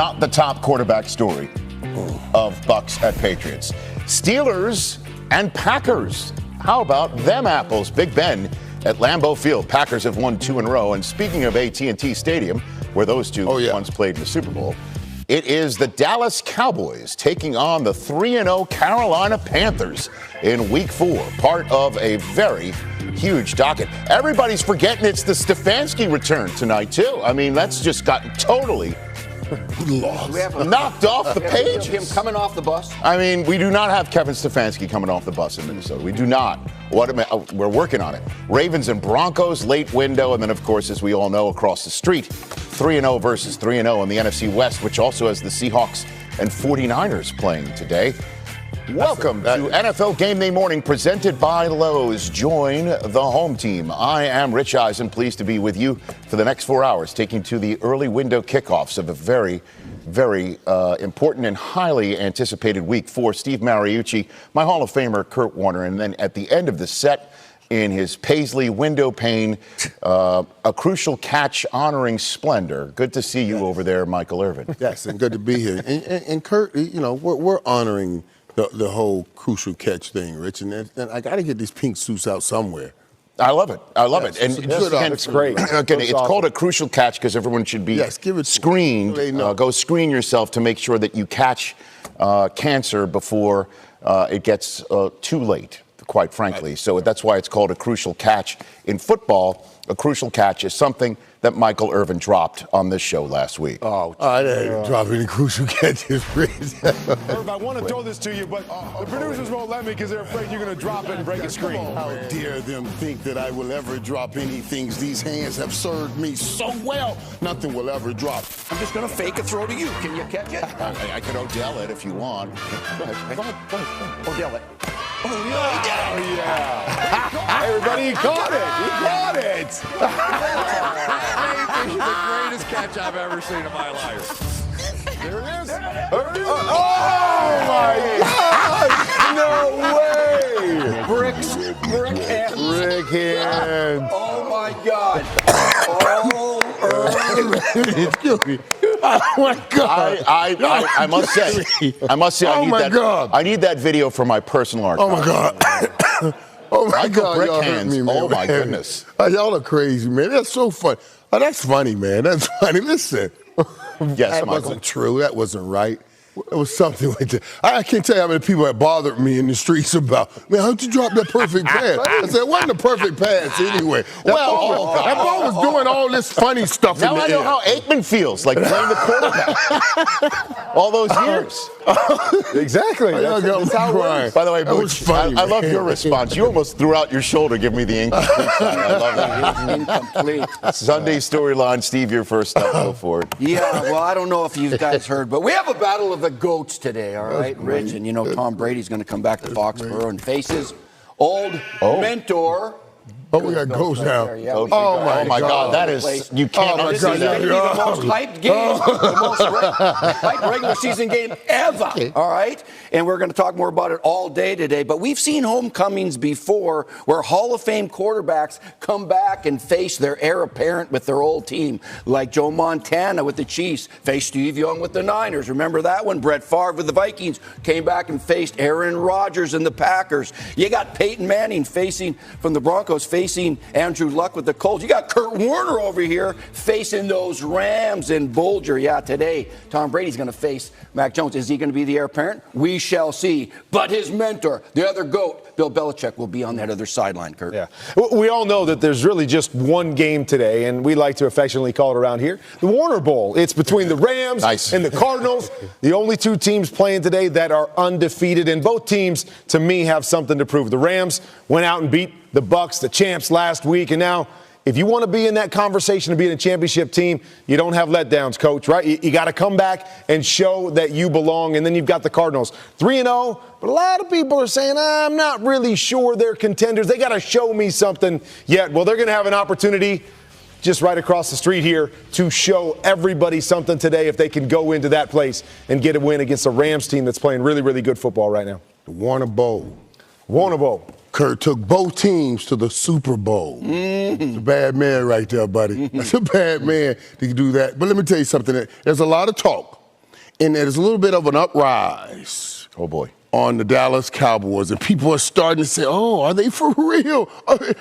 not the top quarterback story of Bucks at Patriots. Steelers and Packers. How about them apples? Big Ben at Lambeau Field. Packers have won 2 in a row. And speaking of AT&T Stadium, where those two once played in the Super Bowl, it is the Dallas Cowboys taking on the 3-0 Carolina Panthers in Week 4, part of a very huge docket. Everybody's forgetting it's the Stefanski return tonight, too. I mean, that's just gotten totally knocked off the pages. Him coming off the bus. I mean, we do not have Kevin Stefanski coming off the bus in Minnesota. We do not. We're working on it. Ravens and Broncos, late window, and then, of course, as we all know, across the street, 3-0 versus 3-0 in the NFC West, which also has the Seahawks and 49ers playing today. Welcome to NFL Game Day Morning, presented by Lowe's. Join the home team. I am Rich Eisen, pleased to be with you for the next 4 hours, taking to the early window kickoffs of a very, very important and highly anticipated Week 4. Steve Mariucci, my Hall of Famer Kurt Warner, and then at the end of the set, in his Paisley window pane, a crucial catch honoring splendor. Good to see you over there, Michael Irvin. Yes, and good to be here. And Kurt, you know, we're honoring the whole crucial catch thing, Rich, and I got to get these pink suits out somewhere. I love it. I love it. And it's great. Again, it's called a crucial catch because everyone should be screened. Go screen yourself to make sure that you catch cancer before it gets too late, quite frankly. So that's why it's called a crucial catch. In football, a crucial catch is something that Michael Irvin dropped on this show last week. I didn't drop any crucial catches, Rich. Irv, I want to throw this to you, but the producers won't let me because they're afraid you're going to drop it and break a screen. How dare them think that I will ever drop anything? These hands have served me so well. Nothing will ever drop. I'm just going to fake a throw to you. Can you catch it? I could Odell it if you want. Go ahead. Odell it. Oh, yeah. Everybody, he caught it. He caught it. This is the greatest catch I've ever seen in my life. There it is. Oh, my God. No way. Brick hands. Brick hands. Oh, my God. Excuse me. Oh, my God. I must say, I need that video for my personal archive. Oh, my God. Oh, my God. Brick Y'all hands. hurt me, man. Oh, my goodness. Y'all are crazy, man. That's so funny. Oh, that's funny, man. That's funny. Listen. Yes, that Michael. wasn't true. That wasn't right. It was something like that. I can't tell you how many people have bothered me in the streets about, man, how'd you drop that perfect pass? I said, it wasn't a perfect pass anyway. That ball was doing all this funny stuff now in the I know air. how Aikman feels, like playing the quarterback. All those years. Exactly. That's how it works. By the way, that was funny, I love your response. You almost threw out your shoulder, giving me the incomplete sign. I love that. Incomplete. Sunday storyline. Steve, you're first up. Go for it. Yeah, well, I don't know if you guys heard, but we have a battle of the GOATs today, all right, Rich? And, you know, Tom Brady's going to come back to Foxborough and face his old mentor. Oh, we got goals now. Oh, my God. That is, you can't This is going to be the most hyped game, the most hyped regular season game ever, all right? And we're going to talk more about it all day today. But we've seen homecomings before where Hall of Fame quarterbacks come back and face their heir apparent with their old team, like Joe Montana with the Chiefs, faced Steve Young with the Niners. Remember that one? Brett Favre with the Vikings came back and faced Aaron Rodgers and the Packers. You got Peyton Manning from the Broncos facing Andrew Luck with the Colts. You got Kurt Warner over here facing those Rams in Bolger. Yeah, today, Tom Brady's going to face Mac Jones. Is he going to be the heir apparent? We shall see. But his mentor, the other GOAT, Bill Belichick, will be on that other sideline, Kurt. Yeah. We all know that there's really just one game today, and we like to affectionately call it around here the Warner Bowl. It's between the Rams and the Cardinals, the only two teams playing today that are undefeated, and both teams, to me, have something to prove. The Rams went out and beat the Bucks, the champs, last week, and now if you want to be in that conversation of being a championship team, you don't have letdowns, Coach, right? You got to come back and show that you belong. And then you've got the Cardinals, 3-0. But a lot of people are saying, I'm not really sure they're contenders. They got to show me something yet. Well, they're going to have an opportunity just right across the street here to show everybody something today if they can go into that place and get a win against a Rams team that's playing really, really good football right now. The Warner Bowl. Warner Bowl. Kurt took both teams to the Super Bowl. That's a bad man right there, buddy. That's a bad man to do that. But let me tell you something. There's a lot of talk and there's a little bit of an uprise. Oh, boy. On the Dallas Cowboys, and people are starting to say, oh, are they for real?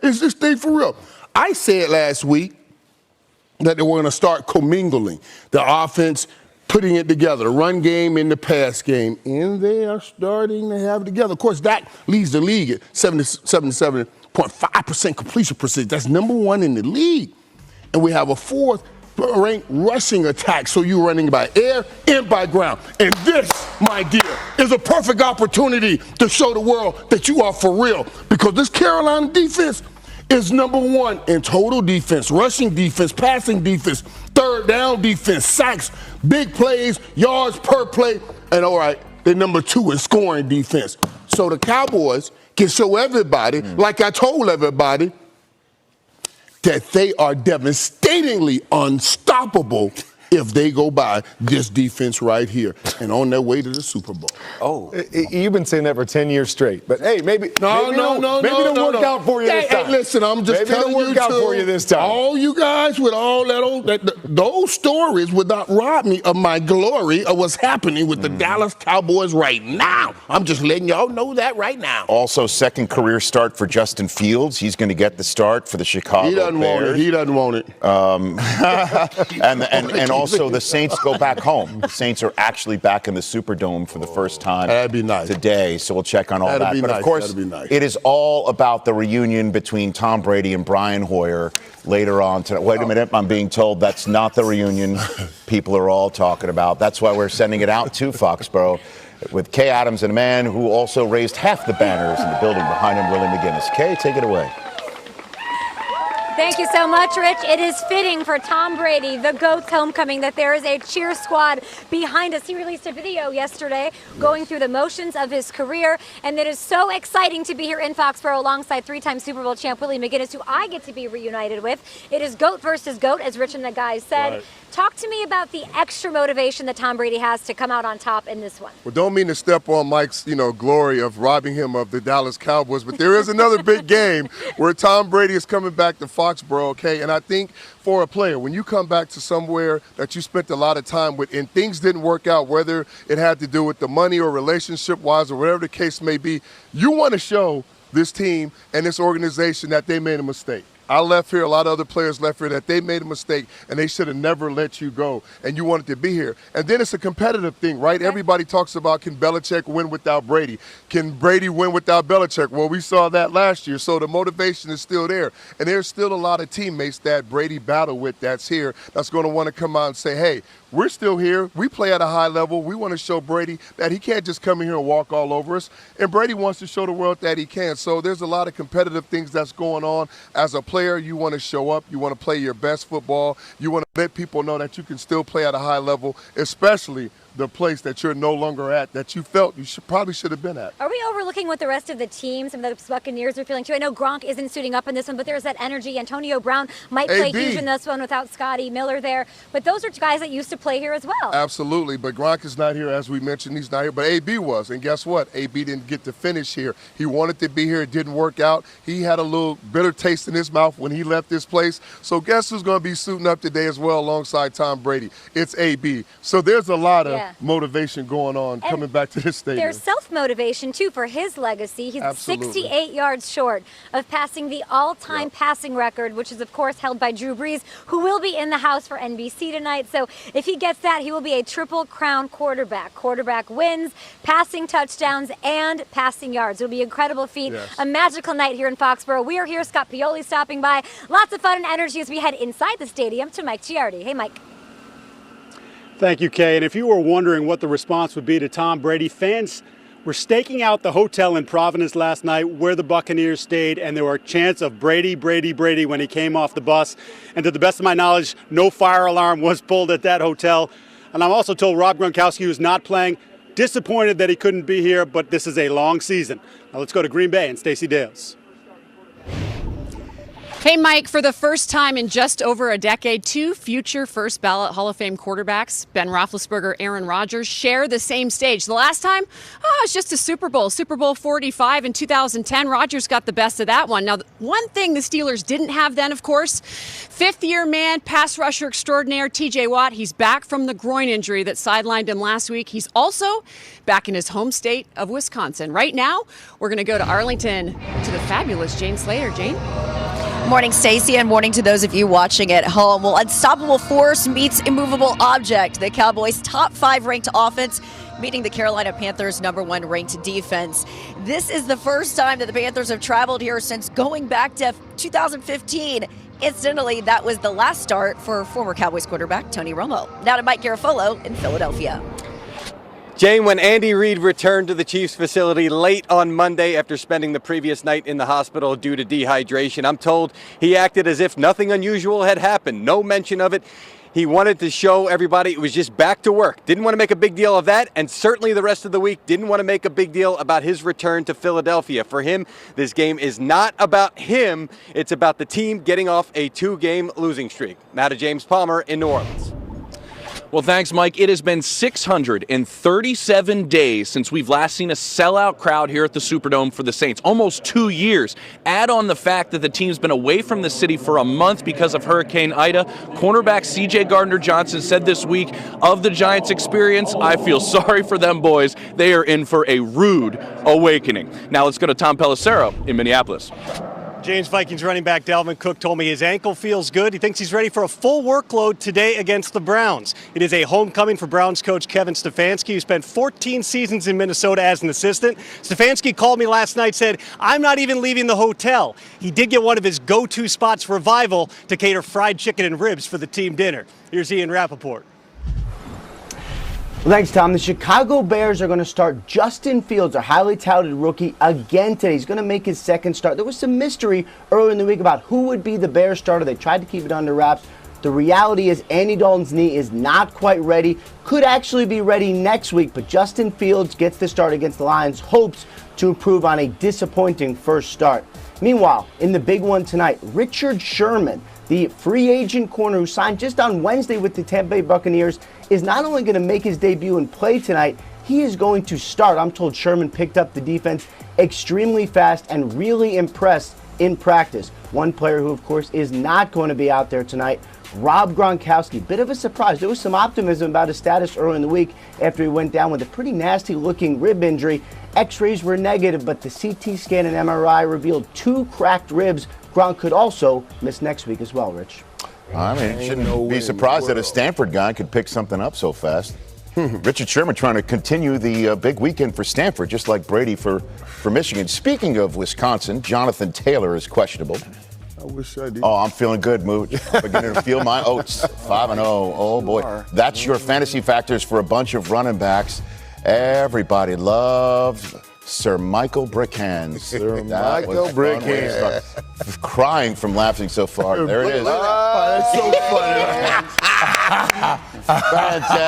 Is this thing for real? I said last week that they were going to start commingling the offense, putting it together, the run game and the pass game, and they are starting to have it together. Of course, that leads the league at 77.5% completion percentage. That's number one in the league. And we have a fourth ranked rushing attack, so you're running by air and by ground. And this, my dear, is a perfect opportunity to show the world that you are for real, because this Carolina defense is number one in total defense, rushing defense, passing defense, third down defense, sacks, big plays, yards per play, and all right, they're number two in scoring defense. So the Cowboys can show everybody, like I told everybody, that they are devastatingly unstoppable if they go by this defense right here and on their way to the Super Bowl. Oh, you've been saying that for 10 years straight, but hey, maybe it don't work out for you this time. Hey, listen, I'm just telling you, for you this time. All you guys with all those stories would not rob me of my glory of what's happening with the Dallas Cowboys right now. I'm just letting y'all know that right now. Also, second career start for Justin Fields. He's going to get the start for the Chicago Bears. He doesn't want it. And also, the Saints go back home. The Saints are actually back in the Superdome for the first time today, so we'll check on all that. But, of course, it is all about the reunion between Tom Brady and Brian Hoyer later on tonight. Wait a minute, I'm being told that's not the reunion people are all talking about. That's why we're sending it out to Foxborough with Kay Adams and a man who also raised half the banners in the building behind him, Willie McGinnis. Kay, take it away. Thank you so much, Rich. It is fitting for Tom Brady, the GOAT's homecoming, that there is a cheer squad behind us. He released a video yesterday going through the motions of his career, and it is so exciting to be here in Foxborough alongside three-time Super Bowl champ Willie McGinnis, who I get to be reunited with. It is GOAT versus GOAT, as Rich and the guys said. Right. Talk to me about the extra motivation that Tom Brady has to come out on top in this one. Well, don't mean to step on Mike's, glory of robbing him of the Dallas Cowboys, but there is another big game where Tom Brady is coming back to Foxborough, okay? And I think for a player, when you come back to somewhere that you spent a lot of time with and things didn't work out, whether it had to do with the money or relationship-wise or whatever the case may be, you want to show this team and this organization that they made a mistake. I left here, a lot of other players left here, that they made a mistake and they should have never let you go, and you wanted to be here. And then it's a competitive thing, right? Okay. Everybody talks about, can Belichick win without Brady? Can Brady win without Belichick? Well, we saw that last year, so the motivation is still there. And there's still a lot of teammates that Brady battled with that's here that's going to want to come out and say, hey, we're still here. We play at a high level. We want to show Brady that he can't just come in here and walk all over us. And Brady wants to show the world that he can. So there's a lot of competitive things that's going on. As a player, you want to show up. You want to play your best football. You want to let people know that you can still play at a high level, especially the place that you're no longer at, that you felt you probably should have been at. Are we overlooking what the rest of the team, some of the Buccaneers are feeling too? I know Gronk isn't suiting up in this one, but there's that energy. Antonio Brown might play huge in this one without Scotty Miller there. But those are guys that used to play here as well. Absolutely, but Gronk is not here, as we mentioned. He's not here, but AB was. And guess what? AB didn't get to finish here. He wanted to be here. It didn't work out. He had a little bitter taste in his mouth when he left this place. So guess who's going to be suiting up today as well alongside Tom Brady? It's AB. So there's a lot of motivation going on coming back to this stadium. There's self-motivation, too, for his legacy. He's 68 yards short of passing the all-time passing record, which is, of course, held by Drew Brees, who will be in the house for NBC tonight. So if he gets that, he will be a triple crown quarterback. Quarterback wins, passing touchdowns, and passing yards. It will be an incredible feat. Yes. A magical night here in Foxborough. We are here. Scott Pioli stopping by. Lots of fun and energy as we head inside the stadium to Mike Giardi. Hey, Mike. Thank you, Kay. And if you were wondering what the response would be to Tom Brady, fans were staking out the hotel in Providence last night where the Buccaneers stayed, and there were chants of Brady, Brady, Brady when he came off the bus. And to the best of my knowledge, no fire alarm was pulled at that hotel. And I'm also told Rob Gronkowski, who's not playing, disappointed that he couldn't be here, but this is a long season. Now let's go to Green Bay and Stacey Dales. Hey, Mike, for the first time in just over a decade, two future first ballot Hall of Fame quarterbacks, Ben Roethlisberger, Aaron Rodgers, share the same stage. The last time, it's just a Super Bowl 45 in 2010. Rodgers got the best of that one. Now, one thing the Steelers didn't have then, of course, fifth-year man, pass rusher extraordinaire TJ Watt. He's back from the groin injury that sidelined him last week. He's also back in his home state of Wisconsin. Right now, we're going to go to Arlington to the fabulous Jane Slater. Jane? Morning, Stacey, and morning to those of you watching at home. Well, unstoppable force meets immovable object. The Cowboys' top 5 ranked offense meeting the Carolina Panthers' number 1 ranked defense. This is the first time that the Panthers have traveled here since going back to 2015. Incidentally, that was the last start for former Cowboys quarterback Tony Romo. Now to Mike Garafolo in Philadelphia. Jane, when Andy Reid returned to the Chiefs facility late on Monday after spending the previous night in the hospital due to dehydration, I'm told he acted as if nothing unusual had happened. No mention of it. He wanted to show everybody it was just back to work. Didn't want to make a big deal of that, and certainly the rest of the week didn't want to make a big deal about his return to Philadelphia. For him, this game is not about him. It's about the team getting off a 2-game losing streak. Now to James Palmer in New Orleans. Well, thanks, Mike. It has been 637 days since we've last seen a sellout crowd here at the Superdome for the Saints. Almost 2 years. Add on the fact that the team's been away from the city for a month because of Hurricane Ida. Cornerback C.J. Gardner-Johnson said this week of the Giants' experience, I feel sorry for them boys. They are in for a rude awakening. Now let's go to Tom Pelissero in Minneapolis. James Vikings running back Dalvin Cook told me his ankle feels good. He thinks he's ready for a full workload today against the Browns. It is a homecoming for Browns coach Kevin Stefanski, who spent 14 seasons in Minnesota as an assistant. Stefanski called me last night, said, I'm not even leaving the hotel. He did get one of his go-to spots, Revival, to cater fried chicken and ribs for the team dinner. Here's Ian Rappaport. Well, thanks, Tom. The Chicago Bears are going to start Justin Fields, a highly touted rookie, again today. He's going to make his second start. There was some mystery earlier in the week about who would be the Bears starter. They tried to keep it under wraps. The reality is Andy Dalton's knee is not quite ready. Could actually be ready next week, but Justin Fields gets the start against the Lions, hopes to improve on a disappointing first start. Meanwhile, in the big one tonight, Richard Sherman, the free agent corner who signed just on Wednesday with the Tampa Bay Buccaneers, is not only going to make his debut and play tonight, he is going to start. I'm told Sherman picked up the defense extremely fast and really impressed in practice. One player who, of course, is not going to be out there tonight, Rob Gronkowski. Bit of a surprise. There was some optimism about his status early in the week after he went down with a pretty nasty-looking rib injury. X-rays were negative, but the CT scan and MRI revealed 2 cracked ribs. Gronk could also miss next week as well, Rich. I mean, shouldn't be surprised that a Stanford guy could pick something up so fast. Richard Sherman trying to continue the big weekend for Stanford, just like Brady for Michigan. Speaking of Wisconsin, Jonathan Taylor is questionable. I wish I did. Oh, I'm feeling good, Mooch. Beginning to feel my oats. 5-0. Oh, boy. That's your fantasy factors for a bunch of running backs. Everybody loves Sir Michael Brickhands. Sir Michael Brickhands. Crying from laughing so far. There it is. Oh, that's so funny. Fantastic.